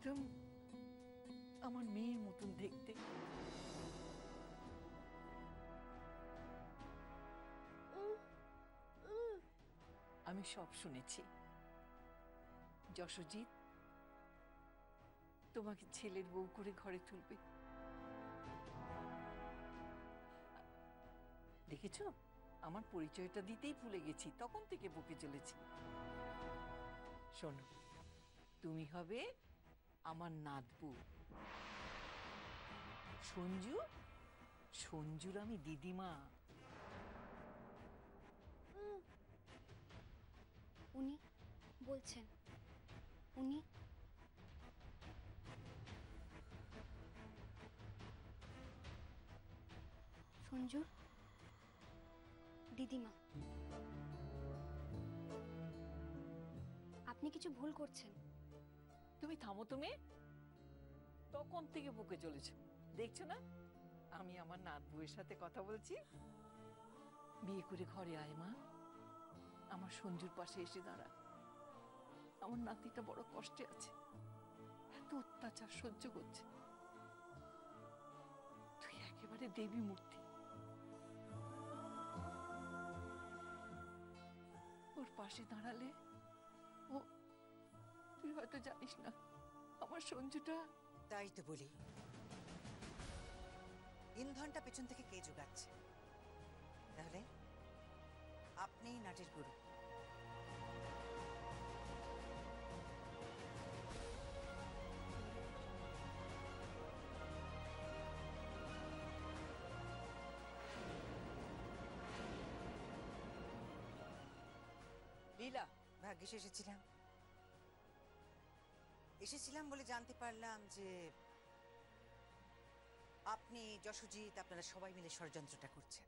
একদম আমার মেয়ের মতন দেখতে। আমি সব শুনেছি। যশোজিৎ তোমাকে ছেলের বউ করে ঘরে তুলবে। দেখেছ, আমার পরিচয়টা দিতেই ভুলে গেছি, তখন থেকে বকে চলেছি। শোনো, তুমি হবে আমার নাতবু সঞ্জু। সঞ্জুর আমি দিদিমা। উনি বলছেন উনি সঞ্জুর দিদিমা? আপনি কিছু ভুল করছেন। তুমি থামো তুমি, তখন থেকে বকে চলেছ। দেখছো না আমি আমার নাতবুয়ের সাথে কথা বলছি? বিয়ে করে ঘরে আয় মা, আমার সঞ্জুর পাশে এসে দাঁড়া। আমার নাতিটা বড় কষ্টে আছে, এত অত্যাচার সহ্য করছে। তুই একেবারে দেবী মূর্তি, ওর পাশে দাঁড়ালে ও, তুই হয়তো জানিস না আমার সঞ্জুটা। তাই তো বলি, ইন্ধনটা পেছন থেকে কে জোগাচ্ছে? তাহলে আপনিই নাটের গুরু। লীলা, ভাগ্যিস এসেছিলাম। এসেছিলাম বলে জানতে পারলাম যে আপনি, যশোজিৎ, আপনারা সবাই মিলে ষড়যন্ত্রটা করছেন।